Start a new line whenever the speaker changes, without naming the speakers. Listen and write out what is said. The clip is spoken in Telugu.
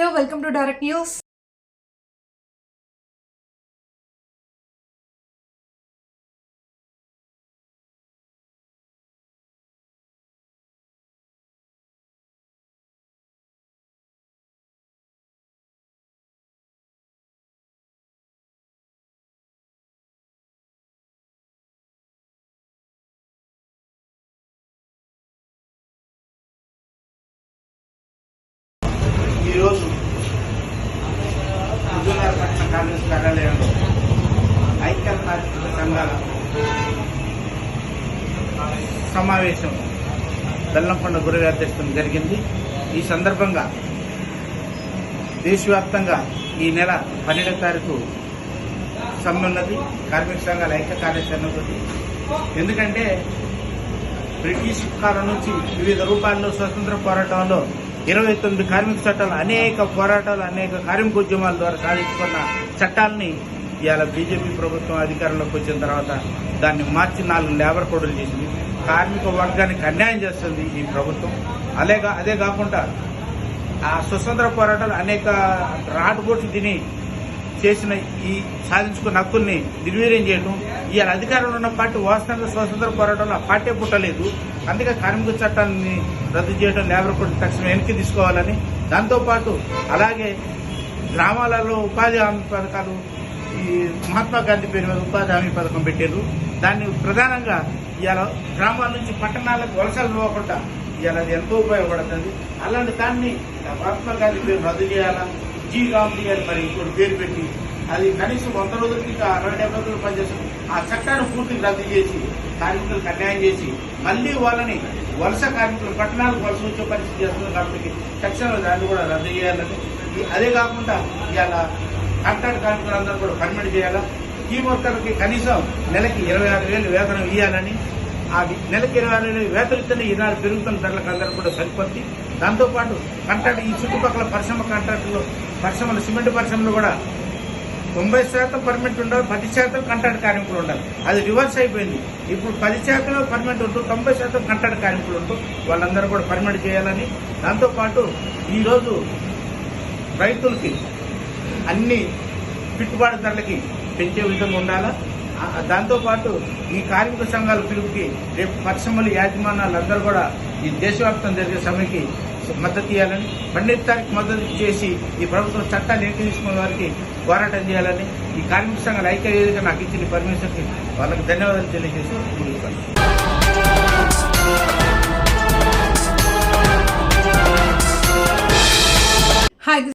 India, welcome to Direct News.
ఈరోజు పట్టణ కాంగ్రెస్ కార్యాలయంలో ఐక్య కార్మిక సంఘాల సమావేశం బెల్లంకొండ గురుగారి అధ్యక్షతన జరిగింది. ఈ సందర్భంగా దేశవ్యాప్తంగా ఈ నెల 12వ తారీఖు సమ్మె ఉన్నది కార్మిక సంఘాల ఐక్య కార్యాచరణతో. ఎందుకంటే బ్రిటిష్ కాలం నుంచి వివిధ రూపాల్లో స్వతంత్ర పోరాటంలో 29 కార్మిక చట్టాలు, అనేక పోరాటాలు, అనేక కార్మిక ఉద్యమాల ద్వారా సాధించుకున్న చట్టాలని ఇవాళ బీజేపీ ప్రభుత్వం అధికారంలోకి వచ్చిన తర్వాత దాన్ని మార్చి 4 లేబర్ కోడ్లు చేసింది. కార్మిక వర్గానికి అన్యాయం చేస్తుంది ఈ ప్రభుత్వం. అదే కాకుండా ఆ స్వతంత్ర పోరాటాలు అనేక రాటుబోట్లు తిని చేసిన ఈ సాధించుకున్న హక్కుల్ని నిర్వీర్యం చేయడం, ఇవాళ అధికారంలో ఉన్న పార్టీ వాస్తవంగా స్వతంత్ర పోరాటంలో ఆ పార్టీ పుట్టలేదు. అందుకే కార్మిక చట్టాన్ని రద్దు చేయడం, లేబర్ కోడ్ తక్షణం వెనక్కి తీసుకోవాలని, దాంతోపాటు అలాగే గ్రామాలలో ఉపాధి హామీ పథకాలు, ఈ మహాత్మా గాంధీ పేరు మీద ఉపాధి హామీ పథకం పెట్టారు. దాన్ని ప్రధానంగా ఇవాళ గ్రామాల నుంచి పట్టణాలకు వలసలు పోకుండా ఇవాళ అది ఎంతో ఉపయోగపడుతుంది. అలాంటి దాన్ని మహాత్మా గాంధీ పేరు రద్దు చేయాలా, జీ గాంధీ గారి మరి ఇంకోటి పేరు పెట్టి అది కనీసం 100 రోజులకి 60-70 రోజులు పనిచేస్తుంది. ఆ చట్టాన్ని పూర్తిగా రద్దు చేసి కార్మికులకు అన్యాయం చేసి మళ్లీ వాళ్ళని వలస కార్మికులు పట్టణాలకు వలస వచ్చే పరిస్థితి చేస్తుంది. కాబట్టి తక్షణం దాన్ని కూడా రద్దు చేయాలని, అదే కాకుండా ఇవాళ కాంట్రాక్ట్ కార్మికులందరూ కూడా పర్మిట్ చేయాలా, ఈ వర్కర్లకి కనీసం నెలకి 26,000 వేతనం ఇవ్వాలని, ఆ నెలకి 26,000 వేతనం ఇస్తేనే ఈనాడు పెరుగుతున్న ధరలకు అందరూ కూడా సరిపోద్ది. దాంతోపాటు కాంట్రాక్ట్ ఈ చుట్టుపక్కల పరిశ్రమ కాంట్రాక్టులు, పరిశ్రమలు, సిమెంట్ పరిశ్రమలు కూడా 90% పర్మిట్ ఉండాలి, 10% కాంట్రాక్ట్ కార్మికులు ఉండాలి. అది రివర్స్ అయిపోయింది. ఇప్పుడు 10% పర్మిట్ ఉంటూ 90% కాంట్రాక్ట్ కార్మికులు ఉంటూ వాళ్ళందరూ కూడా పర్మిట్ చేయాలని, దాంతోపాటు ఈరోజు రైతులకి అన్ని గిట్టుబాటు ధరలకి పెంచే విధంగా ఉండాలా. దాంతోపాటు ఈ కార్మిక సంఘాల పిలుపుకి రేపు పరిశ్రమల యాజమాన్యాలు అందరూ కూడా ఈ దేశవ్యాప్తం జరిగే సమ్మెకి మద్దతు ఇవ్వాలని, 12వ తారీఖు మద్దతు చేసి ఈ ప్రభుత్వం చట్టాలు ఏంటి తీసుకున్న వారికి పోరాటం చేయాలని, ఈ కార్మిక సంఘాల ఐక్య వేదిక నాకు ఇచ్చిన పర్మిషన్కి వాళ్ళకి ధన్యవాదాలు తెలియజేస్తూ